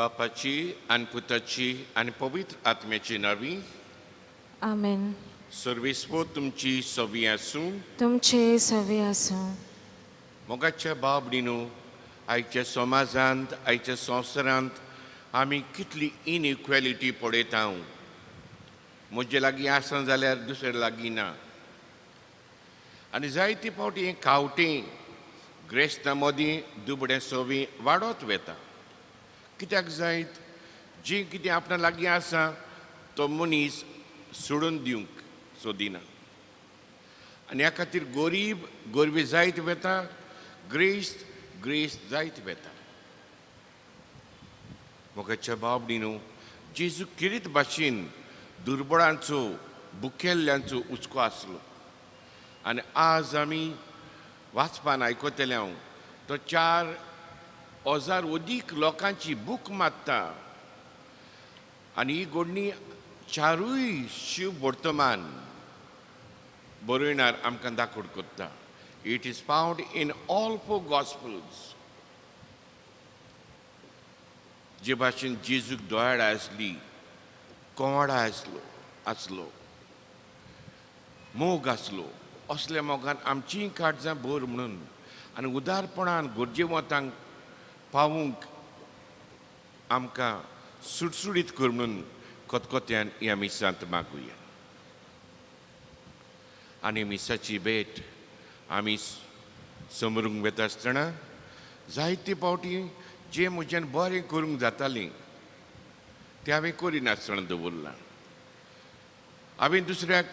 बापाची आणि पुताची आणि पवित्र आत्म्याची नावी आमेन. सर्वेस्व तुमची सवी आसूं. तुमचे सवे आसूं. मोगाच्या बाबडीनो आयच्या समाजांत आयच्या संवसारांत आमी कितली इनइक्वेलिटी पळयता. म्हजे लागीं आसा जाल्यार दुसरे लागीं ना. आनी जायते फावटी हें खावटें ग्रेस्तां मदीं दुबडें सवी वाडत वेता. कित्याक जायत जी कितें आपणा लागीं आसा तो मनीस सोडून दिवंक सोदिना. आनी ह्या खातीर गोरवी जायत वेता, ग्रेस्त जायत वेता. मोगाच्या बाबडीनो जेजू किरीत भाशेन दुर्बळांचो बुकेल्ल्यांचो उचको आसलो. आनी आज आमी वाचपान आयकतले हांव तो 4,000 अदीक लोकांची भूक मारता. आनी ही घडणी चारूय शिव वर्तमान बरयणार आमकां दाखोवड करता. It is found in all 4 gospels. जे भाशेन जेजूक दोळाड आसली, कोवाडा आसलो, मोग आसलो, असल्या मोगान आमचीं काळजां भर म्हणून आनी उदारपणान गरजेवंतांक पावूंक आमकां सुटसुडीत कर म्हणून खतखत्यान ह्या मिसांत मागुया. आनी मिसाची भेट आमी समरूंक वेता आसतना जायते फावटी जें म्हज्यान बरें करूंक जातालें तें हांवें करिनासतना दवरलां. हांवें दुसऱ्याक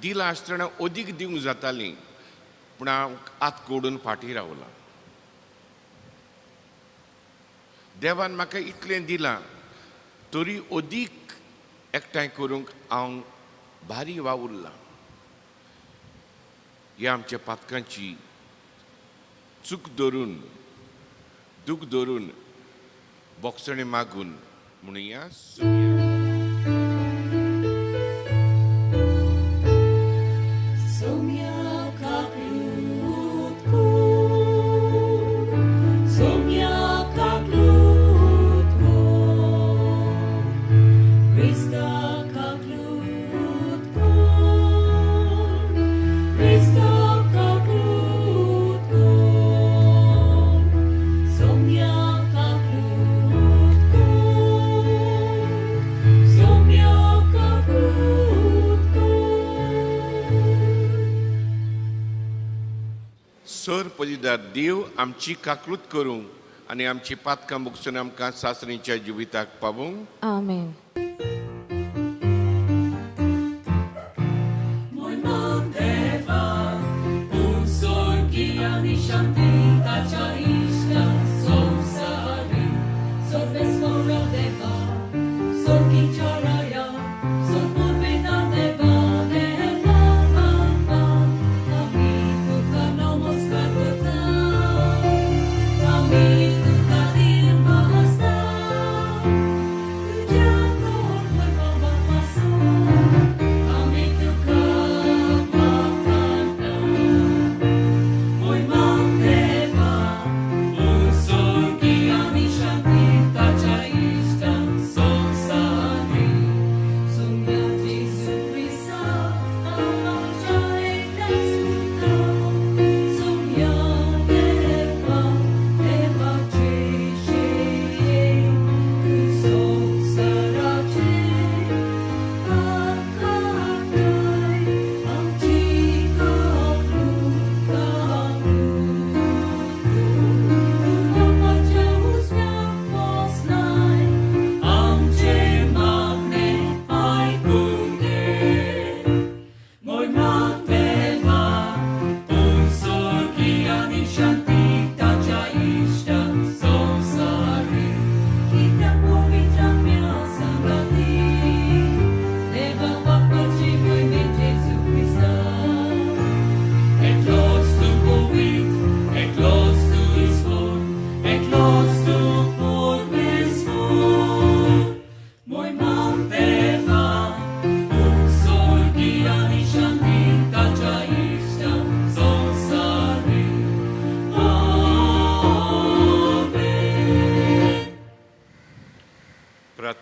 दिलां आसतना अदीक दिवंक जातालीं पूण हांव आत कोडून फाटीं रावलां. देवान म्हाका इतलें दिलां तरी अदीक एकठांय करूंक हांव भारी वावुरलां. ह्या आमच्या पातकांची चूक धरून दूख धरून बोगसणे मागून म्हणुया. सर पदिदार देव आमची काकूत करूं आनी आमची पातकां मुगसून आमकां सासरीच्या जिविताक पावूं. आमेन.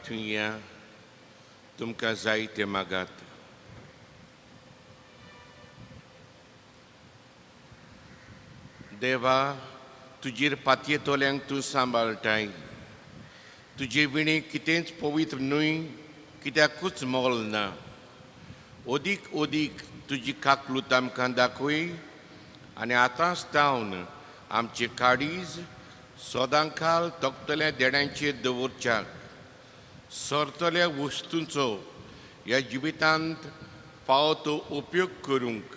थंय या तुमकां जाय तें मागात. देवा, तुजेर पातयेतोल्यांक तूं सांबाळटाय. तुजे विणे कितेंच पवित्र न्हय, कित्याकूच मोल ना. ओदीक ओदीक तुजी काकलूत आमकां दाखय आनी आतांच तावन आमचे काळीज सोदांकाल तोखतल्या देड्यांचेर दवरच्याक. सरतल्या वस्तूंचो ह्या जिवितांत फावो तो उपयोग करूंक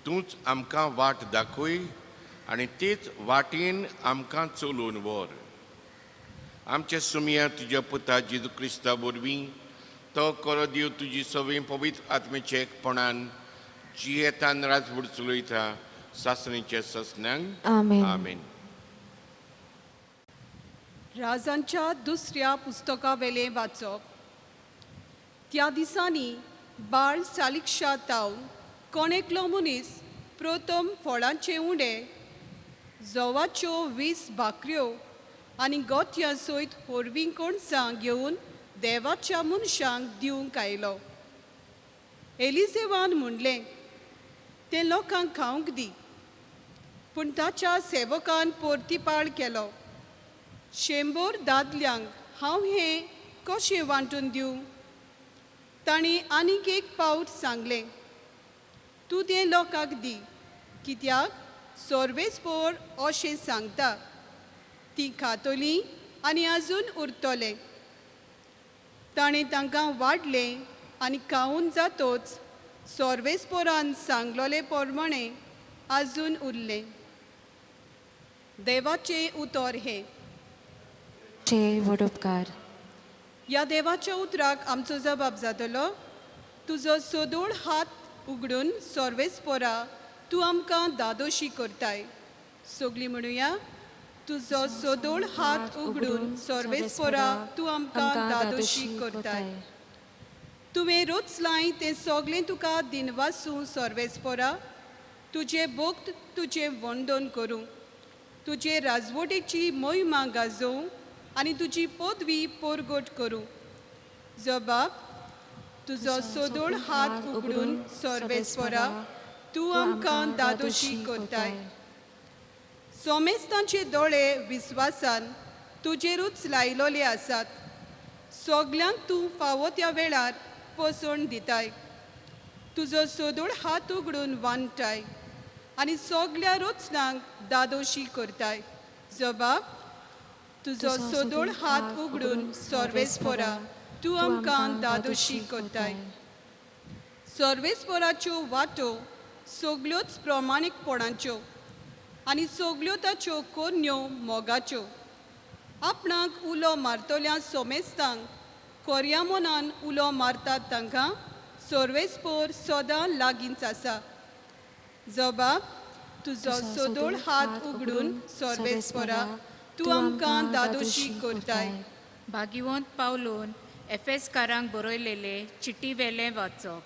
तूंच आमकां वाट दाखय आनी तेच वाटेन आमकां चलोवन व्हर. आमच्या सुमया तुज्या पुता जेजू क्रिस्ता वरवीं तो करो देव तुजी सगळीं पवित्र आत्मेच्या एकपणान जियेतान राजवट चलयता सासणेच्या ससन्यांक. आमेन. आमेन. राजांच्या दुसऱ्या पुस्तका वेले वाचप. त्या दिसांनी बाळ सालिक्षा तावन कोणेकलो मनीस प्रथम फळांचे उंडे जवाच्यो 20 भाकऱ्यो आनी गोथ्या सयत होरवीं कोणसां घेवन देवाच्या मनशांक दिवंक आयलो. एलिझेवान म्हणलें, तें लोकांक खावंक दी. पूण ताच्या सेवकान परतीपाळ केलो, 100 दादल्यांक हांव हें कशें वांटून दिवं? ताणीं आनीक एक पावट सांगलें, तूं तें लोकांक दी, कित्याक सोर्बेस्पोर अशें सांगता, तीं खातलीं आनी आजून उरतलें. ताणें तांकां वाडलें आनी खावून जातोच सोर्बेस्पोरान सांगलोले प्रमाणें आजून उरलें. देवाचें उतर हें. चे वडोपकार. ह्या देवाच्या उतराक आमचो जबाब जातलो, तुजो सोदोळ हात उगडून सोर्बेस्पोरा तूं आमकां दादोशी करताय. सगळीं म्हणुया, तुजो सोदोळ हात उगडून सोर्बेस्पोरा तूं आमकां दादोशी करताय. तुवें रोचलाय तें सगळें तुका दिनवासूं सोर्बेस्पोरा. तुजे भक्त तुजें वंदन करूं, तुजे राजवटेची मोहिमा गाजोवं आनी तुजी पदवी परगट करूं. जबाब. तुजो सोदोळ हात उगडून सोर्बेस्पोरा तूं आमकां दादोशी करताय. सोमेस्तांचे दोळे विस्वासान तुजेरूच लायलोले आसात. सगल्यांक तूं फावो त्या वेळार पसण दिताय. तुजो सोदोळ हात उगडून वांडटाय आनी सगल्या रोचनांक दादोशी करताय. जबाब. तुजो सोदोळ हात उगडून सोर्बेस्पोरा तूं आमकां दादोशी करताय. सोर्बेस्पोराच्यो वाटो सगल्योच प्रमाणीकपणाच्यो आनी सगल्यो ताच्यो कोन्यो मोगाच्यो. आपणाक उलो मारतल्या सोमेस्तांक कोऱ्या मनान उलो मारतात तांकां सोर्बेस्पोर सदां लागींच आसा. जबाब. तुजो सोदोळ हात उगडून सोर्बेस्पोरा तूं आमकां दादोशी करताय. भागिवंत पावलून एफेसकारांक बरयलेले चिटी वेलें वाचप.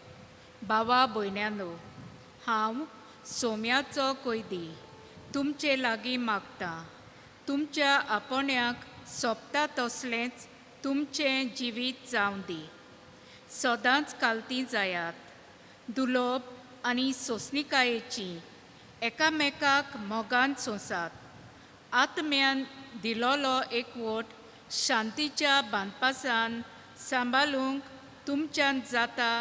भावा भयण्यांनो, हांव सोम्याचो कैदी तुमचे लागीं मागतां. तुमच्या आपोण्याक सोबता तसलेंच तुमचें जिवीत जावं दी. सदांच कालती जायात. दुलोब आनी सोंसणिकायेची एकामेकाक मोगान सोंसात. आत्म्यान दिलोलो एकवट शांतीच्या बांदपासान सांबाळूंक तुमच्यान जाता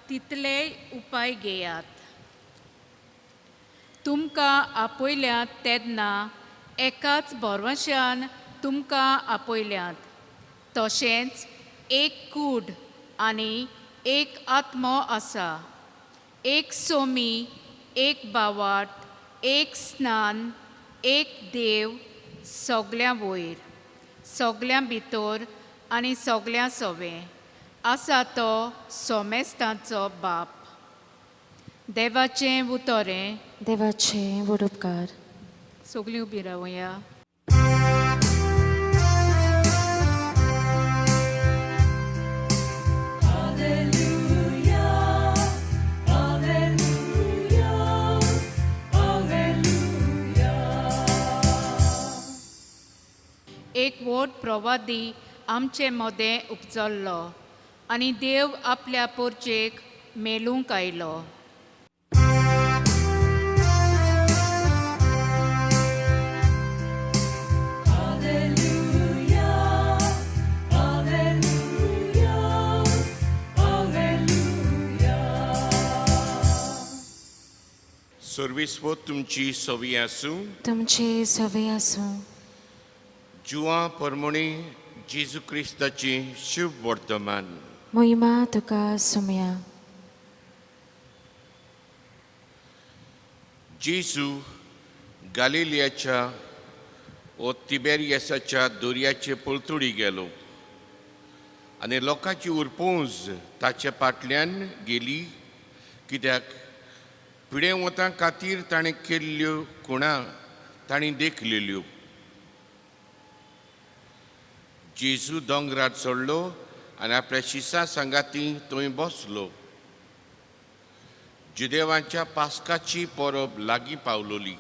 तितलेय उपाय घेयात. तुमकां आपयल्यात तेन्ना एकाच बोरवशान तुमकां आपयल्यात. तशेंच एक कूड आनी एक आत्मो आसा. एक सोमी, एक बावाट, एक स्नान, एक देव, सगल्यां वयर, सगल्यां भितर आनी सगल्यां सोबे. आसा तो सोमेस्तांचो बाप. देवाचें उतोरें. देवाचे वडोपकार. सगलीं उबीं रावया. एक व्हड प्रवादी आमचें मोदें उपजल्लो आनी देव आपल्या पोरचेक मेलूंक आयलो. सर्वेस्व तुमची सवी आसूं. तुमचे सवे आसूं. जुवां परमणी जेजू क्रिस्ताची शुभ वर्तमान. मोहिमा तुका सुमया. जेजू गालिलियाच्या व तिबेरियसाच्या दर्याचे पलतडी गेलो आनी लोकांची उरपूंज ताचे फाटल्यान गेली, कित्याक पिडे वतां खातीर ताणें केल्ल्यो खुणां तांणी देखलेल्यो. जेजू दोंगरार चडलो आनी आपल्या शिसां सांगाती थंय बसलो. जुदेवांच्या पास्काची परब लागीं पावलोली.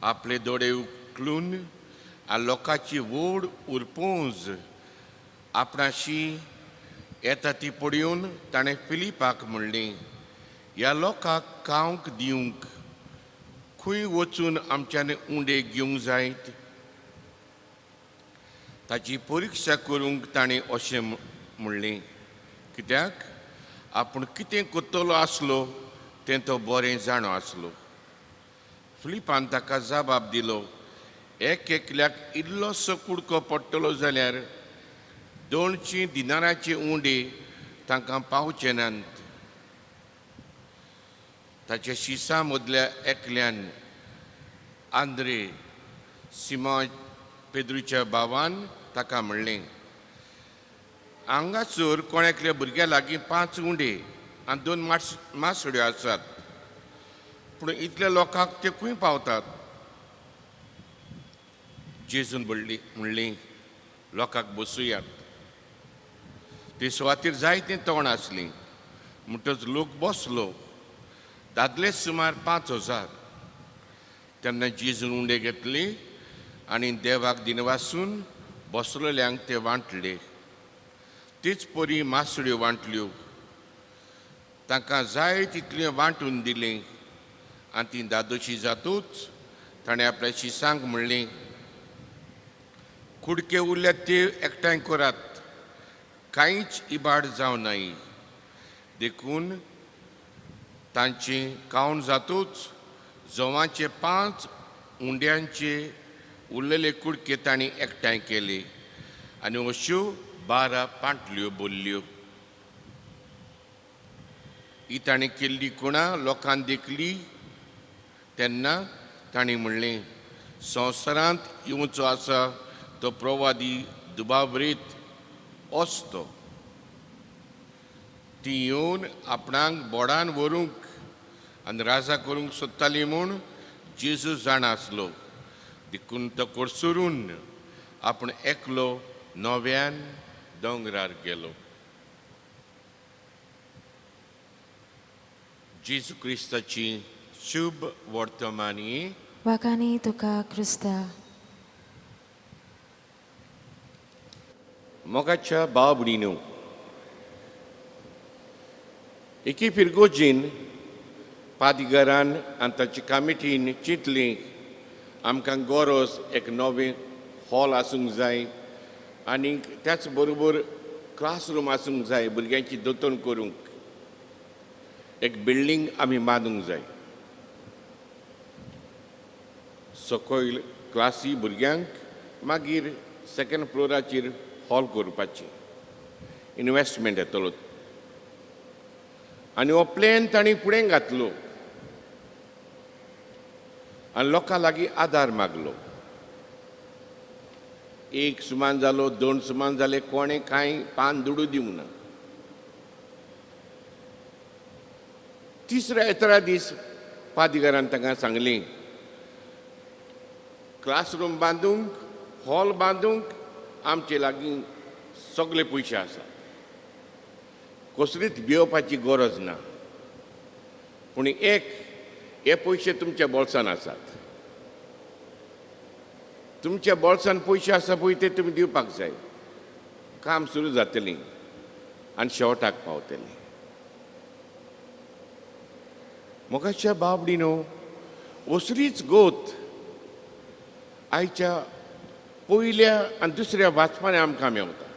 आपले दोळे उखलून आनी लोकांची व्हड उरपूंज आपणाशी येता ती पळयोवन ताणें फिलिपाक म्हणलें, ह्या लोकांक खावंक दिवंक खंय वचून आमच्यान उंडे घेवंक जायत? ताची परिक्षा करूंक ताणें अशें म्हणलें, कित्याक आपूण कितें कोत्तलो आसलो तें तो बरें जाणो आसलो. फिलिपान ताका जबाब दिलो, एकल्याक इल्लोसो कुडको पडटलो जाल्यार 200 दिनाराचे उंडे तांकां पावचे नात. ताच्या शिसां मदल्या एकल्यान आंद्रे, सिमोन पेद्रूच्या भावान ताका म्हणलें, हांगासर कोणाकल्या भुरग्या लागीं 5 उंडे आनी 2 मासड्यो आसात, पूण इतल्या लोकांक ते खंय पावतात? जेजून म्हणलें, लोकांक बसुयात. ते सुवातेर जायतें तोंड आसलीं. म्हणटच लोक बसलो. दादले सुमार 5000. तेन्ना जेजून उंडे घेतले आनी देवाक दिनवासून बसलेल्यांक ते वांटले. तीच परी मासड्यो वांटल्यो. तांकां जाय तितलें वांटून दिलें आनी ती दादोशी जातूच ताणें आपल्या शिसांक म्हणलें, कुडके उरल्यात ते एकठांय करात, कांयच इबाड जावं नाय. देखून तांचें कावण जातूच जवांचे 5 उंड्यांचे उरलेले कुडके तांणी एकठांय केले आनी अश्यो 12 पांटल्यो भरल्यो. ही ताणें केल्ली खुणां लोकांन देखली तेन्ना ताणें म्हणलें, संवसारांत येवचो आसा तो प्रवादी दुबाबरीत असतो. ती येवन आपणाक बोडान व्हरूंक आनी राजा करूंक सोदताली म्हूण जेजू जाणा आसलो. देखून तो कोसरून आपूण एकलो नव्यान दोंगरार गेलो. जेजू क्रिस्ताची शुभ वर्तमानी. वाकानी तुका क्रिस्ता. मोगाच्या भाव भयणीनो, एके फिरगोजीन पादिगारान आनी ताचे कमिटीन चिंतलें, आमकां गरज एक नवें हॉल आसूंक जाय आनी त्याच बरोबर क्लासरूम आसूंक जाय भुरग्यांची दोतोन करूंक. एक बिल्डींग आमी बांदूंक जाय. सकयल क्लासी भुरग्यांक, मागीर 2nd फ्लोराचेर हॉल करपाची. इन्वेस्टमेंट येतलो आनी हो प्लॅन तांणी फुडें घातलो आनी लोकां लागीं आदार मागलो. 1 सुमान जालो, 2 सुमान जाले, कोणें कांय पान दुडू दिवंक ना. 3ऱ्या दीस पादिगारान तांकां सांगलें, क्लासरूम बांदूंक, हॉल बांदूंक आमचे लागीं सगळे पयशे आसात. कसलीच भिवपाची गरज ना. पूण हे पयशे तुमच्या बोल्सान आसात. तुमच्या बोल्सान पयशे आसा पळय ते तुमी दिवपाक जाय. काम सुरू जातलीं आनी शेवटाक पावतलीं. मोगाच्या बाबडीनो, असलीच गोत आयच्या पयल्या आनी दुसऱ्या वाचपांनी आमकां मेवता.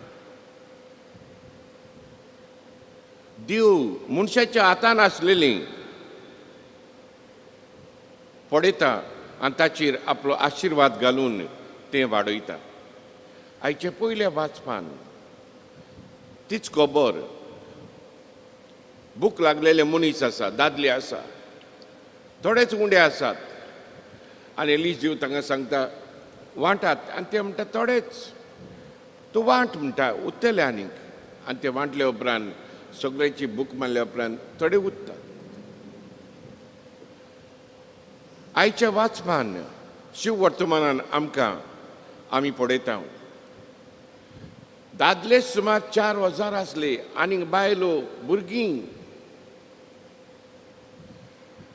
देव मनशाच्या हातान आसलेलीं पडयता आनी ताचेर आपलो आशिर्वाद घालून तें वाडयता. आयच्या पयल्या वाचपान तीच खबर. भूक लागलेले मनीस आसा, दादले आसा, थोडेच उंडे आसात आनी एलीस देव तांकां सांगता वांटात आनी ते म्हणटा थोडेच. तूं वांट म्हणटा उत्तले आनीक आनी ते वांटले उपरांत सगळ्यांची भूक मारल्या उपरांत थोडे उत्तात. आयच्या वाचपान शिव वर्तमानान आमी पळयता दादले सुमार 4,000 आसले आनी बायलो भुरगीं.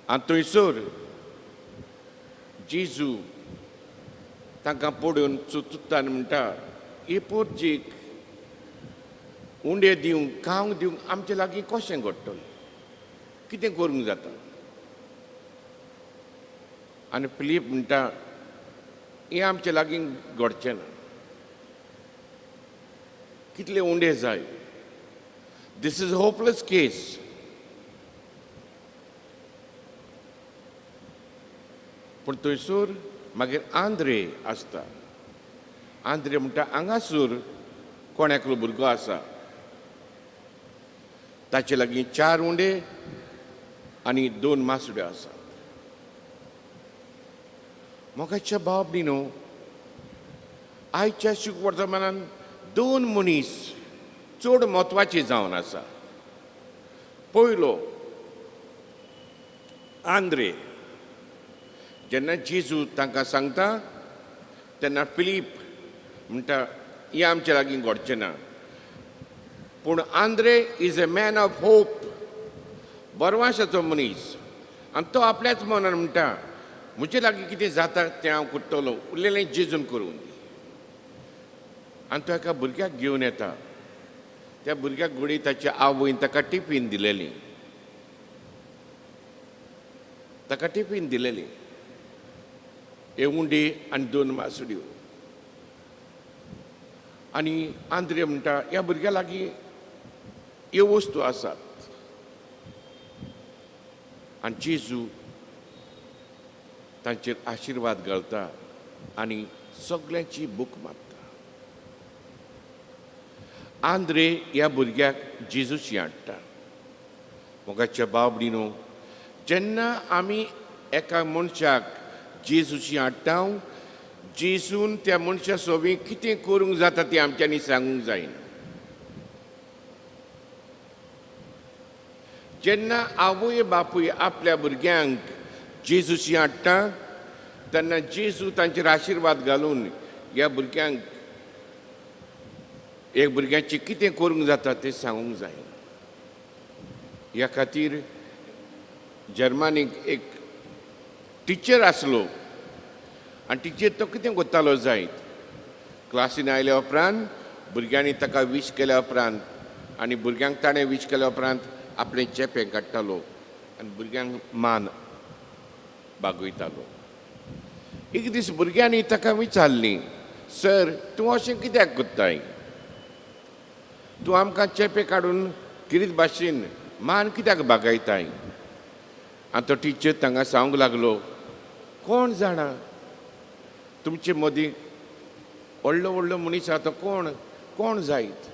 आनी थंयसर जेजू तांकां पळोवन चुचुत्ता आनी म्हणटा ही पोरजीक उंडे दिवंक खावंक दिवंक आमचे लागीं कशें घडटलें, कितें करूंक जाता. आनी फिलीप म्हणटा हें आमचे लागीं घडचें ना. कितले उंडे जाय. दीस इज होपलेस केस. पूण थंयसर मागीर आंद्रे आसता. आंद्रे म्हणटा हांगासर कोण्याकलो भुरगो आसा, ताचे लागीं 4 उंडे आनी 2 मासड्यो आसात. मोगाच्या बाबडीनो, आयच्या शिव वर्तमानान 2 मनीस चड म्हत्वाचे जावन आसा. पयलो आंद्रे. जेन्ना जेजू तांकां सांगता तेन्ना फिलीप म्हणटा हें आमचे लागीं घडचें ना. पूण Andre is a man of hope. बरवाशाचो मनीस आनी तो आपल्याच मनान म्हणटा म्हजे लागीं कितें जाता तें हांव करतलों, उरलेलें जेजून करूं दी. आनी तो एका भुरग्याक घेवन येता. त्या भुरग्याक घडये ताच्या आवयन ताका टिफीन दिलेली. ताका टिफीन दिलेली. हे उंडी आनी 2 मासड्यो. आनी आंद्रे म्हणटा ह्या भुरग्या लागीं ह्यो वस्तू आसात. आनी जेजू तांचेर आशिर्वाद घालता आनी सगळ्यांची भूक मारता. आंद्रे ह्या भुरग्याक जेजूशी हाडटा. मोगाच्या बाबडीनो, जेन्ना आमी एका मनशाक जेजूशी हाडटा, जेजून त्या मनशा सोबीत कितें करूंक जाता तें आमच्यांनी सांगूंक जायना. जेन्ना आवय बापूय आपल्या भुरग्यांक जेजूशी हाडटा तेन्ना जेजू तांचेर आशिर्वाद घालून ह्या भुरग्यांक एक भुरग्याचें कितें करूंक जाता तें सांगूंक जाय. ह्या खातीर जर्मनीक एक टिचर आसलो आनी टिचर तो कितें करतालो जायत. क्लासीन आयल्या उपरांत भुरग्यांनी ताका विश केल्या उपरांत आनी भुरग्यांक ताणें विश केल्या उपरांत आपलें चेपें काडटालो आनी भुरग्यांक मान बागयतालो. एक दीस भुरग्यांनी ताका विचारली, सर तूं अशें कित्याक कोत्ताय? तूं आमकां चेपें काडून किरीत भाशेन मान कित्याक बागयताय? आनी तो टिचर तांकां सांगूंक लागलो, कोण जाणा तुमचे मदीं व्हडलो व्हडलो मनीस आसा तो कोण जायत?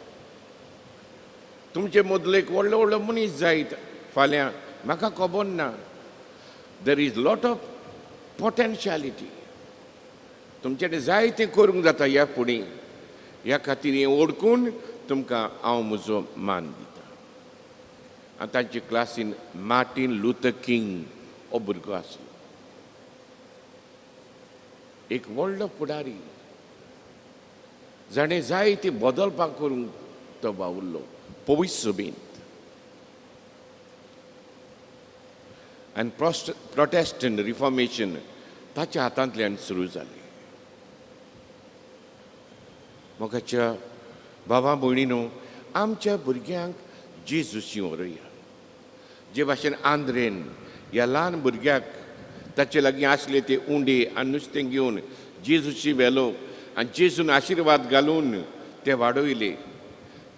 तुमचे मदलो एक व्हडलो व्हडलो मनीस जायत फाल्यां म्हाका खबर ना. There is lot of potentiality. तुमचें जायतें करूंक जाता ह्या फुडें. ह्या खातीर हें ओळखून तुमकां हांव म्हजो मान दिता. आनी तांचे क्लासीन मार्टीन लुथर किंग हो भुरगो आसलो. एक व्हडलो फुडारी. जाणें जायते बदलपाक करूंक तो वावुरलो पवित्र सभेंत. आनी प्रोटेस्टंट रिफॉर्मेशन ताच्या हातांतल्यान सुरू जालें. मोगाच्या बाबा भयणीनो आमच्या भुरग्यांक जेजूशी व्हरुया जे भाशेन आंद्रेन ह्या ल्हान भुरग्याक ताचे लागीं आसले ते उंडे आनी नुस्तें घेवन जेजूशी व्हेलो आनी जेजून आशिर्वाद घालून ते वाडयले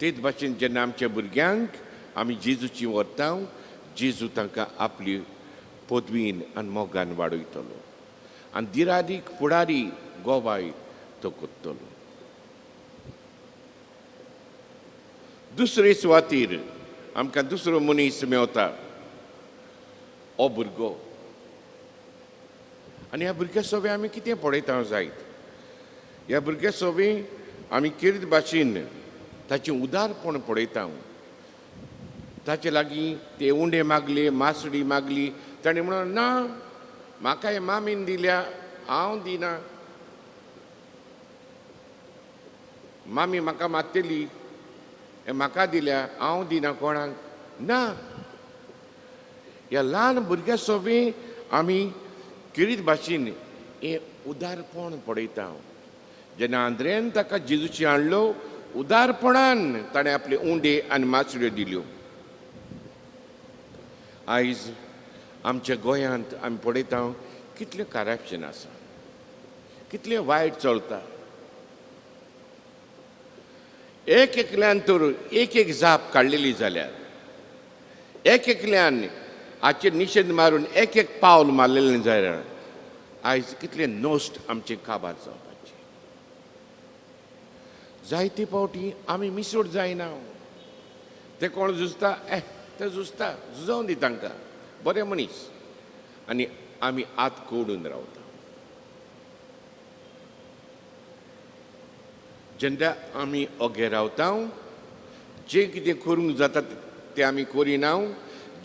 तेच भाशेन जेन्ना आमच्या भुरग्यांक आमी जेजूची व्हरता जेजू तांकां आपली पदवीन आनी मोगान वाडयतलो आनी दिरादीक फुडारी गोवाय तो कोत्तलो दुसरे सुवातेर आमकां दुसरो मनीस मेवता हो भुरगो आनी ह्या भुरग्या सोबे आमी कितें पळयता जायत ह्या भुरग्या सोबे आमी कितें भाशेन ताचें उदारपण पळयता ताचे लागीं ते उंडे मागले मासडी मागली ताणें म्हणून ना म्हाका हे मामीन दिल्या हांव दिना मामी म्हाका मागतली हे म्हाका दिल्या हांव दिना कोणाक ना ह्या ल्हान भुरग्या सोबे आमी किरीत भाशेन हें उदारपण पळयता जेन्ना आंद्रेन ताका जेजूची हाडलो उदारपणान ताणें आपले उंडे आनी मासड्यो दिल्यो आयज आमच्या गोंयांत आमी पळयता कितलें करप्शन आसा कितलें वायट चलता एकल्यान तर एक जाप काडलेली जाल्यार एकल्यान हाचेर निशेध मारून एक पावल मारलेलें जाल्यार आयज कितलें नोस्ट आमचे काबार जावपाचें जायते फावटी आमी मिसोड जायना ते कोण झुजता ते झुजता झुजोवन दी तांकां बरे मनीस आनी आमी आत कोडून रावता जेन्ना आमी ओगे रावता जें कितें करूंक जाता तें आमी करिना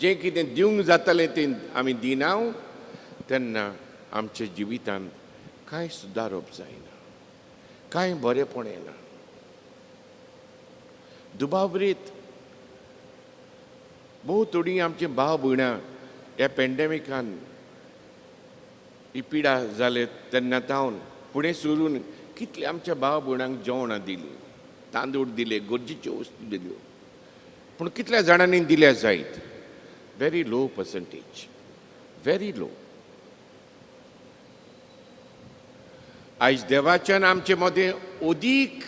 जें कितें दिवंक जातालें तें आमी दिना तेन्ना आमच्या जिवितांत कांय सुदारप जायना कांय बरेंपण येना दुबाबरीत भोव थोडीं आमची भाव भयणां ह्या पेंडेमिकान ही पिडा जाले तेन्ना तावन फुडें सरून कितले आमच्या भाव भयणांक जेवणां दिलीं तांदूळ दिले गरजेच्यो वस्तू दिल्यो पूण कितल्या जाणांनी दिल्या जायत very low percentage very low आयज देवाच्यान आमचे मदें ओदीक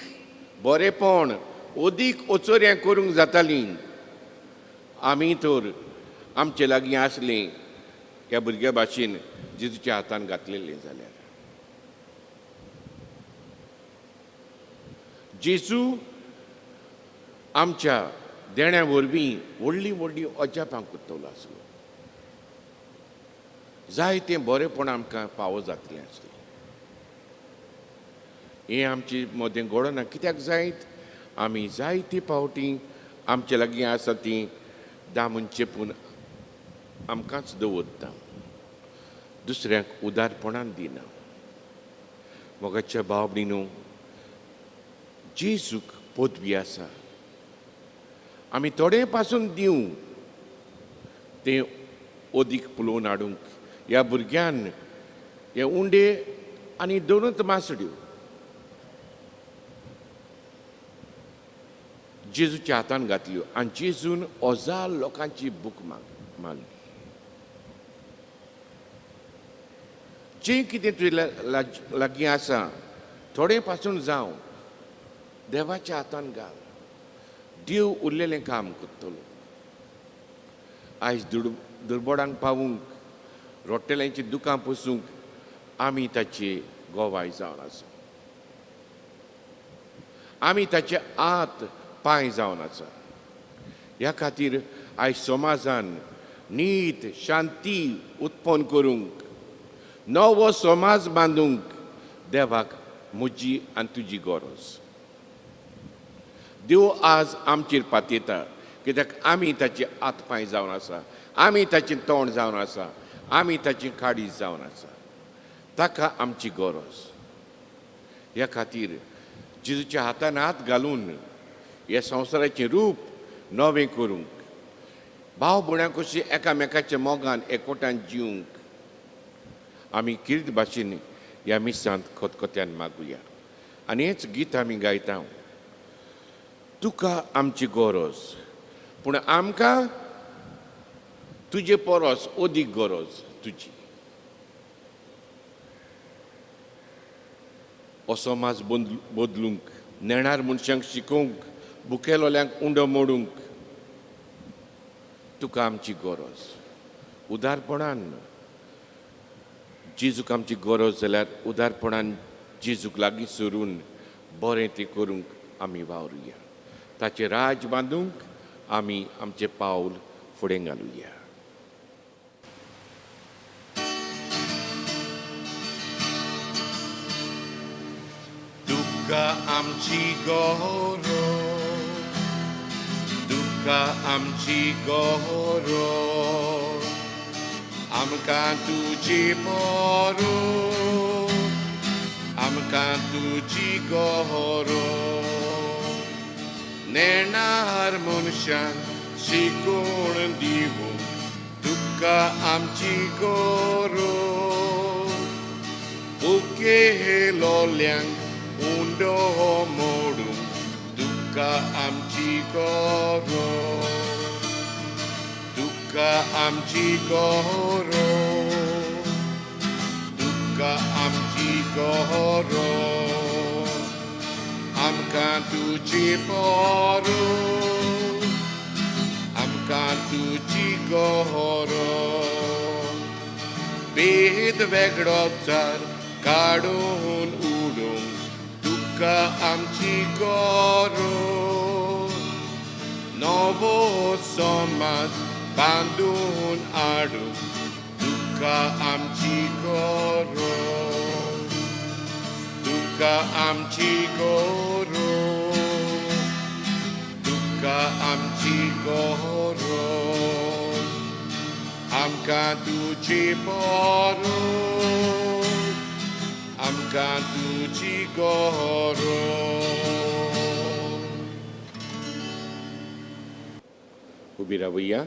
बरेपण ओदीक ओचोऱ्यां करूंक जातालीं आमी तर आमचे लागीं आसलें ह्या भुरग्या भाशेन जेजूच्या हातान घातलेलें जाल्यार जेजू आमच्या देण्या वरवीं व्हडलीं व्हडलीं अजापां करतलो आसलो जायतें बरेंपण आमकां फावो जातलें आसलें हें आमचे मदें घडना कित्याक जायत आमी जायती फावटी आमचे लागीं आसा तीं दामून चेपून आमकांच दवरता दुसऱ्यांक उदारपणान दिना मोगाच्या भाव भयणीनो जेजूक पदवी आसा आमी थोडे पासून दिवं तें ओदीक पुलोवन हाडूंक ह्या भुरग्यान हे उंडे आनी दोनूच मासड्यो जेजूच्या हातान घातल्यो आनी जेजून ओजाल लोकांची भूक मारली जें कितें तुजे लागीं आसा थोडें पासून जावं देवाच्या हातान घाल देव उरलेलें काम करतलो आयज दुर्बोडांक पावूंक रोट्टेल्यांची दुकां पुसूंक आमी ताचे गोवाय जावन आसा आमी ताचे आत पांय जावन आसा ह्या खातीर आयज समाजान नीत शांती उत्पन्न करूंक नवो समाज बांदूंक देवाक म्हजी आनी तुजी गरज देव आज आमचेर पातयता कित्याक आमी ताचे हात पांय जावन आसा आमी ताचें तोंड जावन आसा आमी ताची काडीज जावन आसा ताका आमची गरज ह्या खातीर जेजूच्या हातान हात घालून ह्या संवसाराचें रूप नवें करूंक भाव भयणां कशीं एकामेकाच्या मोगान एकवटान जिवंक आमी किरीत भाशेन ह्या मिसांत खतखत्यान मागुया आनी हेच गीत आमी गायता. तुका आमची गरज, पूण आमकां तुजे परस अदीक गरज तुजी. हो समाज बदलूंक, नेणार मनशांक शिकोवंक, बुकेलोल्यांक उंडो मोडूंक तुका आमची गरज. उदारपणान जेजूक आमची गरज जाल्यार उदारपणान जेजूक लागीं सरून बरें तें करूंक आमी वावरुया. ताचें राज बांदूंक आमी आमचें पावल फुडें घालुया. तुका आमची गरज, तुका आमची गरज, आमकां तुजी परस, आमकां तुजी गरज. नेणार मनशांक शिकवण दिवंक तुका आमची गरज. बुकेलोल्यांक उंडो मोडूंक तुका आमची गरज. तुका आमची गरज, तुका आमची गरज. आमकां तुजी परस, आमकां तुजी गरज. भेद वेगळो जार काडून उडोवंक तुका आमची गरज. नवो समाज बांदून हाडूंक तुका आमची गरज. तुका आमची गरज, तुका आमची गरज. आमकां तुजी परस, आमकां तुजी गरज. उबी रावया.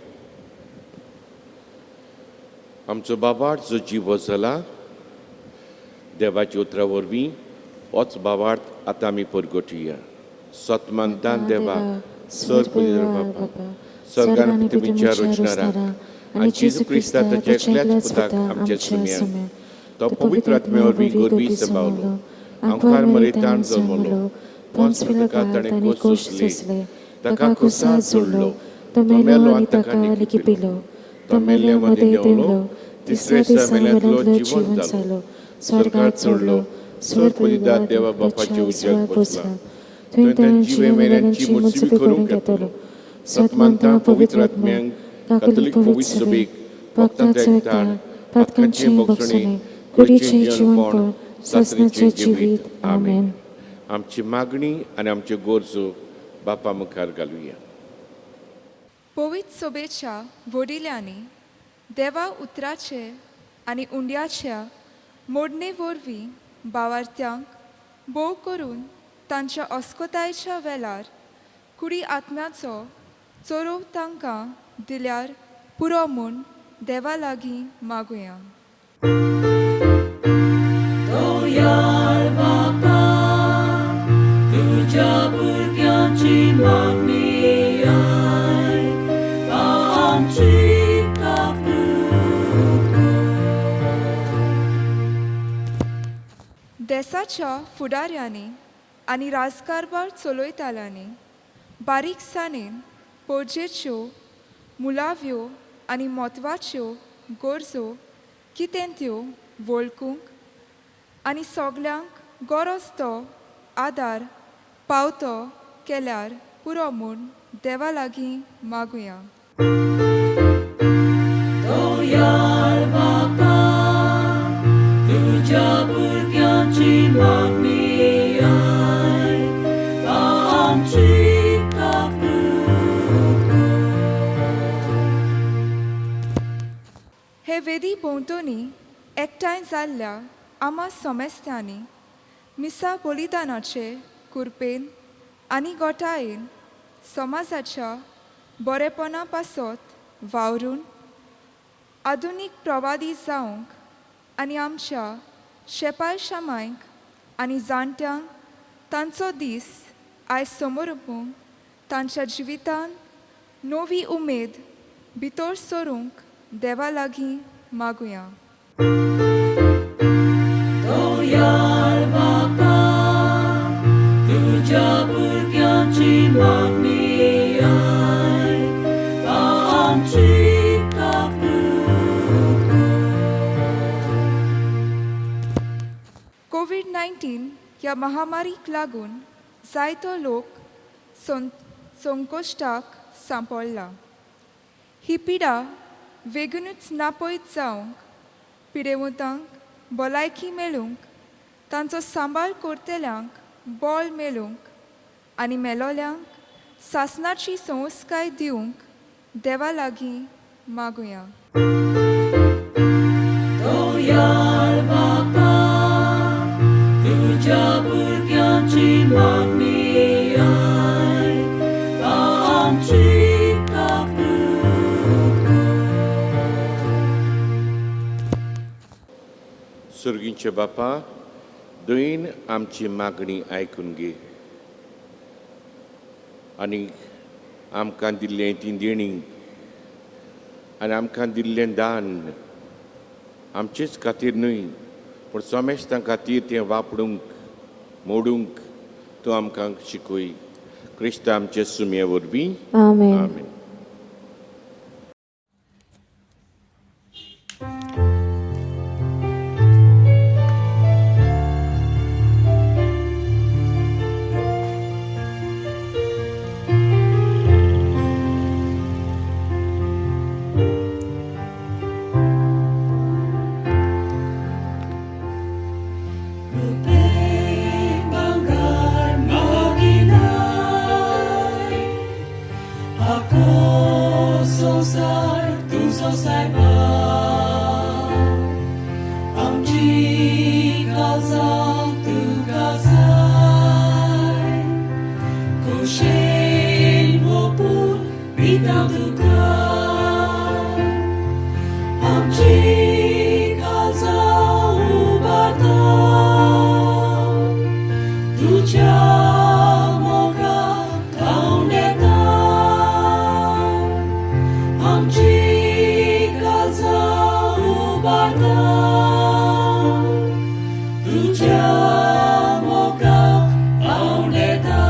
आमचो बाबार्थ जो जिवो जाला, देवाच्या उतरा वरवीं होच बाबार्थ आतां आमी परगटुया. सतमंतान देवाक सर पुजिर बापा, स्वर्गान तुमच्या रचणारा आनी जेजू क्रिस्ता ताच्या एकल्याच पुताक आमच्या सुम्यान, तो पवित्र आत्मे वरवीं गोरवी सांबाळलो, आमकां मरेतान जल्मलो, पोंस पिलातान ताणें कोश सोंसले, ताका क्रुसार जोडलो, तो मेलो आनी ताका लेगीत पिलो, तो मेल्ल्या मदें देंवलो, तिसऱ्या दिसा मेल्यांतलो जिवंत जालो, स्वर्गांत चडलो, स्वर्गपुजिदाद देवा बापाच्या उज्याक बसला, थंय ताणें जिवे मेल्यांची मुर्ती करूंक येतलो. सतमंतां पवित्र आत्म्यांक, कातोलीक पवित्र सभेक, भक्तांचो एकठाण, पातकांचें भोगसणें, कुडीचें जिवनपण, सासणाचें जिवीत. आमेन. आमची मागणी आनी आमच्यो गरजो बापा मुखार घालुया. पवित्र सभेच्या वडिल्यांनी देवा उतराचे आनी उंड्याच्या मोडणे वरवीं भावार्थ्यांक बोव करून तांच्या अस्कोतायेच्या वेळार कुडी आत्म्याचो चोरव तांकां दिल्यार पुरो म्हूण देवा लागीं मागुया. दोयाळ बापा, तुज्या भुरग्यांची मागणी आय, आमची काकूट कर. देशाच्या फुडाऱ्यांनी आनी राजकारभार चलयताल्यांनी बारीकसाणेन पोरजेच्यो मुलाव्यो आनी म्हत्वाच्यो गरजो कितें त्यो वळखूंक आनी सगल्यांक गरज तो आदार पावतो केल्यार पुरो म्हूण देवा लागीं मागुया. दोयाळ बापा, तुज्या भुरग्यांची मागणी आय, आमची काकूट कर. हे वेदी भोंवतणी एकठांय जाल्ल्या आमा समस्यांनी मिसा बलिदानाचे कुरपेन आनी गोठायेन समाजाच्या बरेपणा पासत वावरून आधुनीक प्रवादी जावंक आनी आमच्या शेपाय शामांक आनी जाणट्यांक तांचो दीस आयज समोर उपूंक तांच्या जिवितान नवी उमेद भितर सरूंक देवा लागीं मागुया. दोयाल बापा तुझ्या भुरग्यांची मागणी आय आमची कापूर कोविड-19 ह्या महामारीक लागून जायतो लोक संकश्टाक सांपडला. ही पिडा बेगीनूच नापयत जावंक पिडेवंतांक भलायकी मेळूंक तांचो सांबाळ करतल्यांक बळ मेळूंक आनी मेलोल्यांक सासणाची संस्काय दिवंक देवा लागीं मागुया. दोयाल बापा तुझ्या भुरग्यांची मागणी आय आमची कापूर सुर्गींचे बापा दयन आमची मागणी आयकून घे आनी आमकां दिल्लें ती देणी आनी आमकां दिल्लें दान आमचेच खातीर न्हय पूण सोमेस्तां खातीर तें वापरूंक मोडूंक तूं आमकां शिकय. क्रिस्त आमचे सुमये वरवीं आमेन. आमेन. Banggar maginay ako sosar tu sosai ba amchi kalza tu kalzai kushin vopu bidang tu ka amchi kalza ubata तुझ्या मोगा कावनेता आमची काळजा उबारता तुझ्या मोगा कावनेता.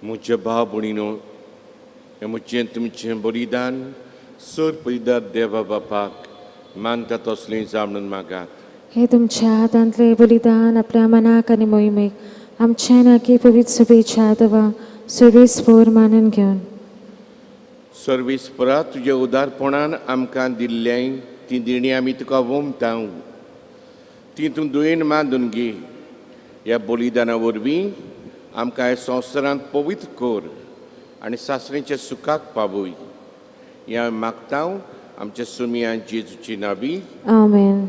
म्हज्या भाव भयणीनो हें म्हजें तुमचें बलिदान सर पयलीं देवा बापाक मानता तसलें जावं म्हणून मागात. हे तुमच्या हातांतले बलिदान आपल्या मनाक आनी मोहिमेक आमचे नाकी पवित्र शुभेच्छा दवा सर्वेस्पोर मानून घेवन. सर्वेस्परा तुज्या उदारपणान आमकां दिल्लें ती देणी आमी तुका वोमतां ती तूं दुयेन मांदून घे. ह्या बलिदाना वरवीं आमकां ह्या संवसारांत पवित्र कर आनी सासणेच्या सुखाक पावय. हें मागता आमच्या सुमयान जेजूची नांवी. आमेन.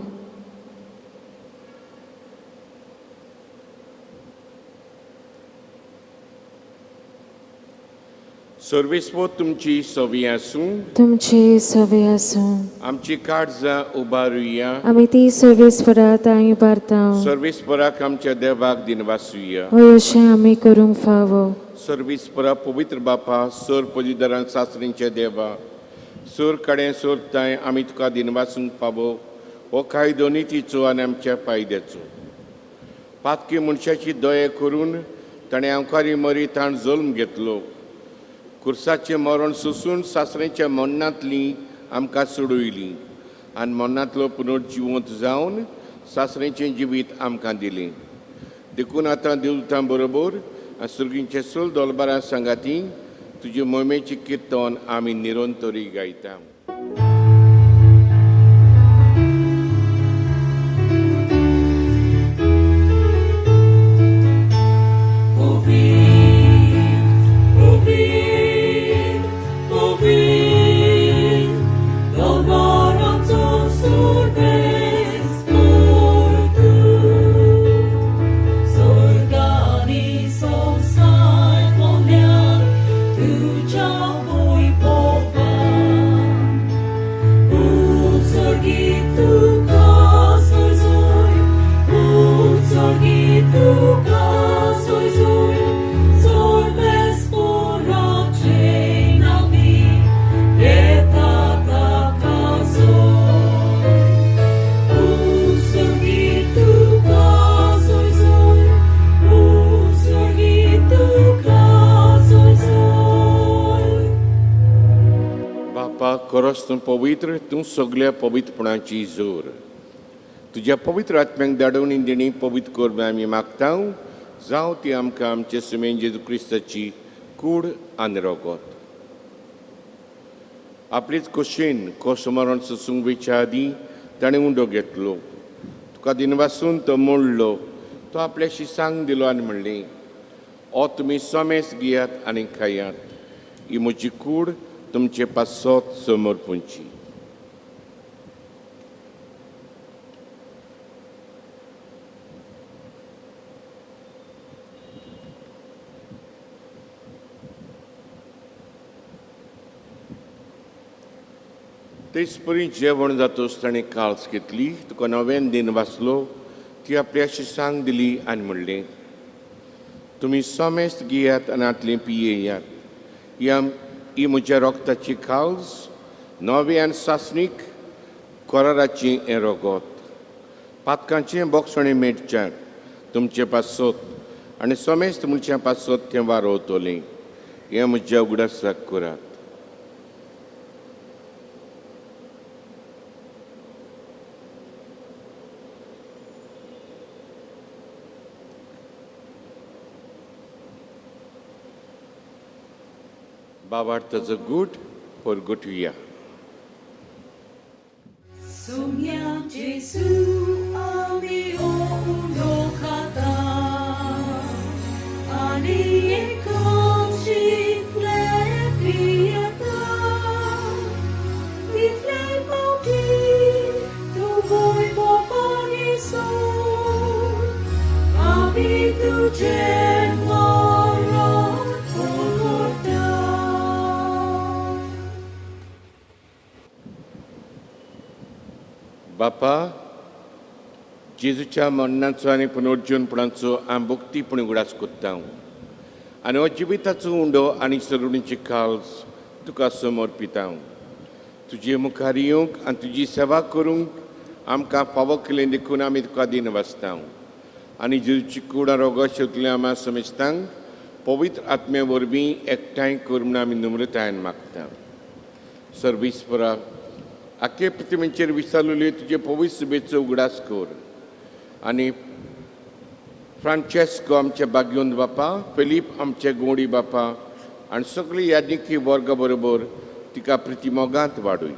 सर्वेस्पो तुमची सवी आसूं. तुमचे सवे आसूं. आमची काळजां उबारुया. आमी ती सर्वेस्परात आमी उबारता. सर्वेस्पराक आमच्या देवाक दिनवासुया. हय अशें आमी करूंक फावो. सर्वेस्परा पवित्र बापा सर पलीदारान सासणेच्या देवा सर कडेन सोरताय आमी तुका दिनवासूंक पावो हो कायदो नितीचो आनी आमच्या फायद्याचो. पातकी मनशाची दया करून ताणें आंवकारी मरी ताण जल्म घेतलो. कुर्साचें मरण सोंसून सासणेच्या मरणांतलीं आमकां सोडयलीं आनी मरणांतलो पुनर्जिवंत जावन सासणेचें जिवीत आमकां दिलें. देखून आतां देवतां बरोबर सुर्गींचे सोल दोलबारां सांगाती तुजे मोहिमेची किर्तन आमी निरंतरी गायता. Ouvir Tuka soy sorbes porace navi retata casoi usurgi tuka soy usurgi tuka soy बापा खरोच तूं पवित्र, तूं सगळ्या पवित्रपणाची जोर. तुज्या पवित्र आत्म्याक धाडून इंदिणी पवित्र कर म्हूण आमी मागतां. जावं ती आमकां आमचे सुमेन जेजू क्रिस्ताची कूड आनी रगत. आपलीच खोशेन कोसमरण सोसूंक वयच्या आदीं ताणें उंडो घेतलो. तुका दिनवासून तो मोडलो. तो आपल्या शिसांक दिलो आनी म्हणलें, हो तुमी सोमेस घेयात आनी खायात. ही म्हजी कूड तुमचे पासत समोर पोंची. तेच परी जेवण जातोच ताणें काळस घेतली. तुका नवें दिन वाचलो. ती आपल्या शिसांक दिली आनी म्हणलें, तुमी सोमेस घेयात आनी आतलें पियेयात. ही म्हज्या रोगताची काळज, नवे आनी सासणीक कोराराची हें रगत. पातकांचें बोगसणें मेटच्याक तुमचे पासत आनी सोमेस तुमच्या पासत तें वारोवतलें. हें म्हज्या उगडासाक करात. बाबार्थाचो गूट परगटुया. Sumia Jesu ami uno kata ani ekoshi klepiata ditle mauti tu voi bopani so ami tu moro pogota. बापा, जेजूच्या मरणाचो आनी पुनर्जीवनपणाचो हांव भक्तीपण उगडास कोत्तां. आनी हो जिविताचो उंडो आनी सरुणीची काळज तुका समर्पितां. तुजे मुखार येवंक आनी तुजी सेवा करूंक आमकां फावो केलें देखून आमी तुका दिन वाचतां. आनी जेजूची कूड रोगो शेवतल्या आमा समेस्तांक पवित्र आत्मे वरवीं एकठांय कर म्हूण आमी नम्रतायेन मागतां. सर्वेस्परा, आख्खे पृथ्वीचेर विसालुले तुजे पवित्र सुबेचो उगडास कर. आनी फ्रांचेस्को आमचे भाग्योंत बापा, फिलीप आमचे गोडी बापा आनी सगळी यादिकी वर्गा बरोबर तिका प्रितीमोगांत वाडूय.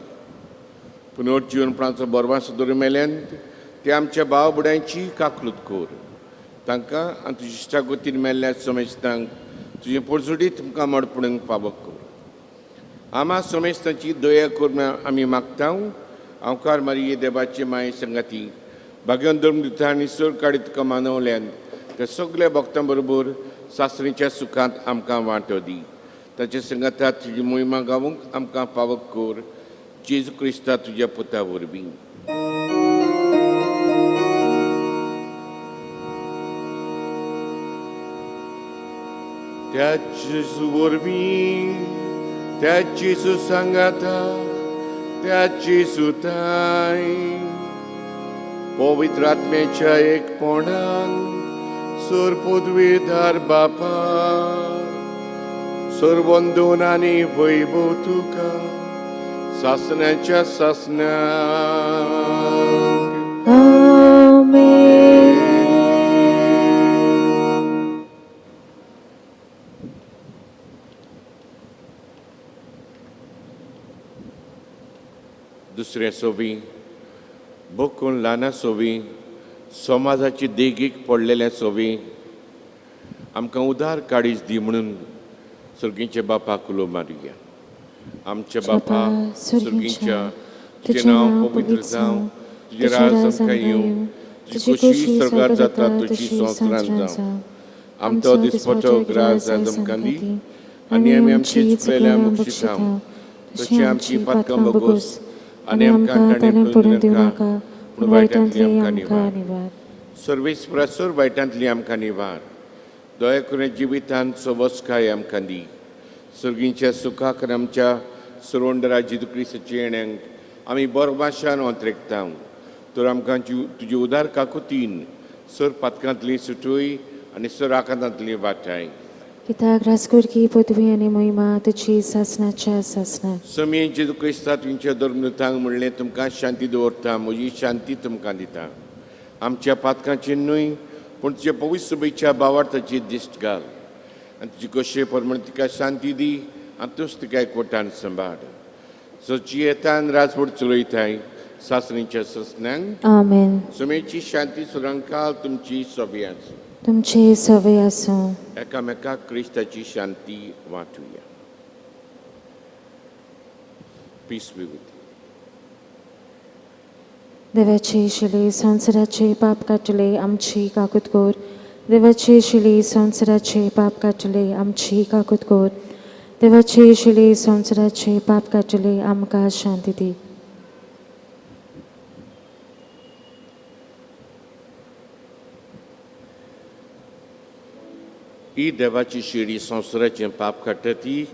पुनर्जीवनपणाचो बरवास दवरून मेल्यांत ते आमच्या भाव बुड्यांची काकलूत कर. तांकां आनी तुज्या इश्टागतीन मेल्ल्या समेस्तांक तुजें परजोडी तुमकां मडपणूंक फावो कर. आमा समेस्तांची दया कर आमी मागतां. हांवकार मारिये देवाचे माये संगाती भाग्योन धर्म दिता आनी सर काडी तुका मानवल्यान त्या सगळ्या भक्तां बरोबर सासणेच्या सुखांत आमकां वांटो दी. ताचे संगाताक तुजी मोहिमा गावूंक आमकां फावो कर. जेजू क्रिस्ता तुज्या पुता वरवीं. त्या जेजू वरवीं, त्या जेजू सांगाता, त्या जेजू ताय पवित्र आत्म्याच्या एकपणान सर पदवीदार बापा, सर वंदन आनी वैभव तुका सासण्याच्या सासण्याक. आमेन. दुसऱ्या सोबी बकून ल्हाना सोबी समाजाची देगीक पडलेल्या सोबी आमकां उदार काळीज दी म्हणून सर्गींचे बापाक उलो मारुया. आमचे बापा सर्गींच्या, तुजें नांव पवित्र जावं, तुजें राज आमकां येवं, तुजी खोशी स्वर्गांत जाता तशी संवसारांत जावं. आमचो दिसपटो ग्रास आज आमकां दी आनी आमी आमची चुकलेल्या मुक्षितां तशी आमची पातकां बोगोस आनी आमकां ताणें पडून दिवं नाका, पूण वायटांतली आमकां निवार. सर्वेस्परासोर वायटांतली आमकां निवार दया करून जिवितांत सवस्काय आमकां दी सर्गींच्या सुखाक आमच्या सुरोंडरा जेजू क्रिस्ताचे येण्याक आमी बरोबाशान अंतरेकता तर आमकां तुजी उदार काकुतीन सर पातकांतली सुटोय आनी सर आकांतांतली वाटाय कित्याक राजकुडकी पदवी आनी मोहिमा तुजी सासणाच्या सासणाक समी जेजू क्रिस्ता तुमच्या धर्मदूतांक म्हणलें तुमकां शांती दवरता म्हजी शांती तुमकां दिता आमच्या पातकांची न्हय पूण तुज्या पवित्र सुबेच्या भावार्थाची दिश्ट घाल आनी तुजी कशे प्रमाणे तिका शांती दी आनी तूंच तिका एकवटान सांबाळ सची येतान राजवट चलयताय सासणीच्या ससण्यांक आमेन. समेची शांती सुरंकाल तुमची सोबी आसूं तुमचे सवय आसूं. एकामेकाक क्रिस्ताची शांती वांटुया पीस बी विथ देवाचे शिले संवसाराचे पाप काटले आमची काकुतकोर देवाचे शिले संवसाराचे पाप काटले आमची काकुतकोर देवाचे शिले संवसाराचे पाप काटले आमकां शांती दी. ही देवाची शिडी संवसाराचें पाप काडटा ती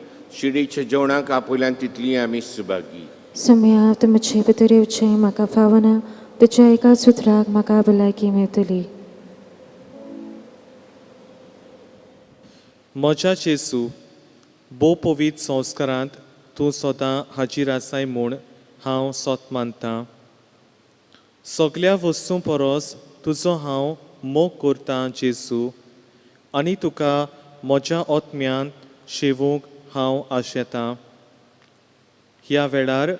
शिडीच्या जेवणाक आपयल्यान तितली आमी सुभागी सुम्या तुमचे भितर येवचें म्हाका फावना तुज्या एका सुत्राक म्हाका भलायकी मेळटली. म्हज्या जेसू भोव पवित्र संस्कारांत तूं सदां हाजीर आसाय म्हूण हांव सोत मानतां. सगळ्या वस्तूं परस तुजो हांव मोग करतां जेसू आनी तुका म्हज्या ओतम्यान शेवूंक हांव आशेतां. ह्या वेळार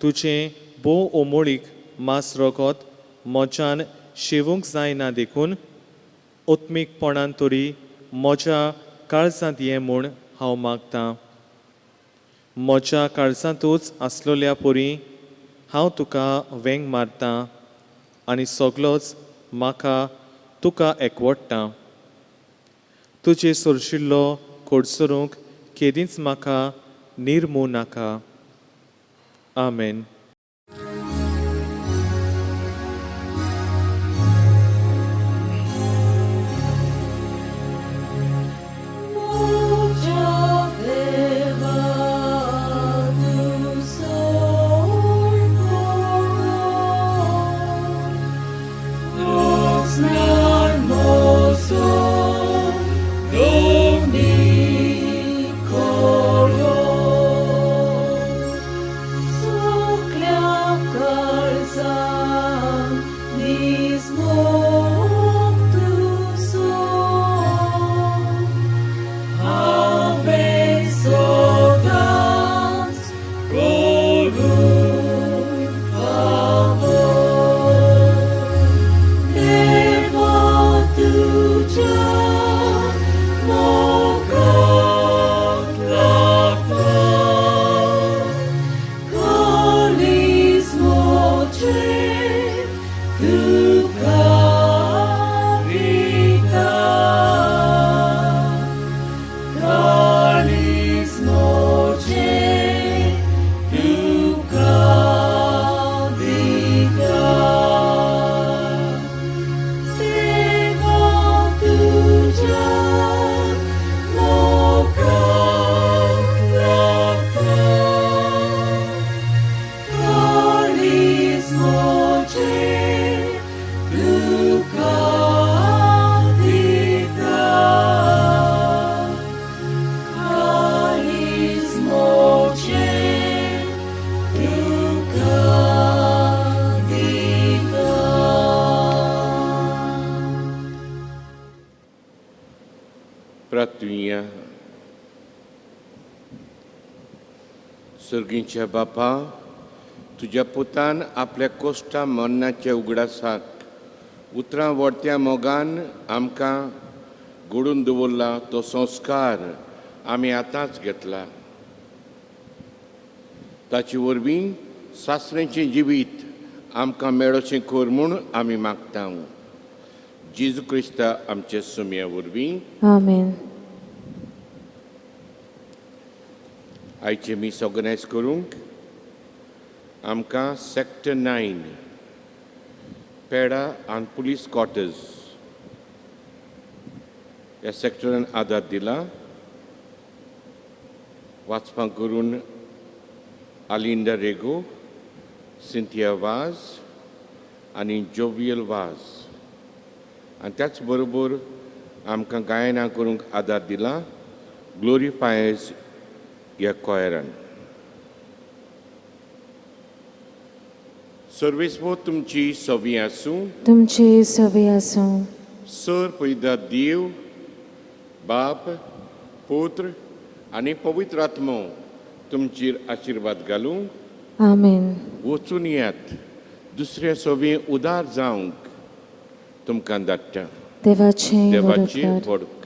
तुजें भोव ओमोळीक मास रगत म्हज्यान शेवूंक जायना देखून ओत्मीकपणान तरी म्हज्या काळजांत ये म्हूण हांव मागतां. म्हज्या काळजांतूच आसलोल्या परी हांव तुका वेंग मारतां आनी सगळोच म्हाका तुका एकवटटा. तुजे सोरशिल्लो कोडसरूंक केदींच म्हाका निर्मू नाका. आमेन. प्रार्थुया सर्गींच्या बापा तुज्या पुतान आपल्या कोश्टा मरणाच्या उगडासाक उतरां वडत्या मोगान आमकां घडून दवरला तो संस्कार आमी आतांच घेतला. ताचे वरवीं सासऱ्याचें जिवीत आमकां मेळोचें कर म्हूण आमी मागता. जेजू क्रिस्ता आमच्या सुम्या वरवीं आमेन. आयचे मीस ऑर्गनायज करूंक आमकां सॅक्टर 9 पेडा आणि पुलीस क्वार्टर्स ह्या सेक्टरान आदार दिला. वाचपाक करून आलिंडा रेगो, सिंथिया वाज आनी जोवियल वाज. आनी त्याच बरोबर आमकां गायनां करूंक आदार दिला ग्लोरिफायर्स ह्या कॉयरान. सर्वेस्पो तुमची सवी आसूं. तुमचे सवे आसूं. सर पयदा देव, बाप, पुत्र आनी पवित्र आत्मो तुमचेर आशिर्वाद घालूं. आमेन. वचून येयात. दुसऱ्या सवे उदार जावंक तुमकां धाडटा. देवाचे देवाची वडोदकार. वडोदकार.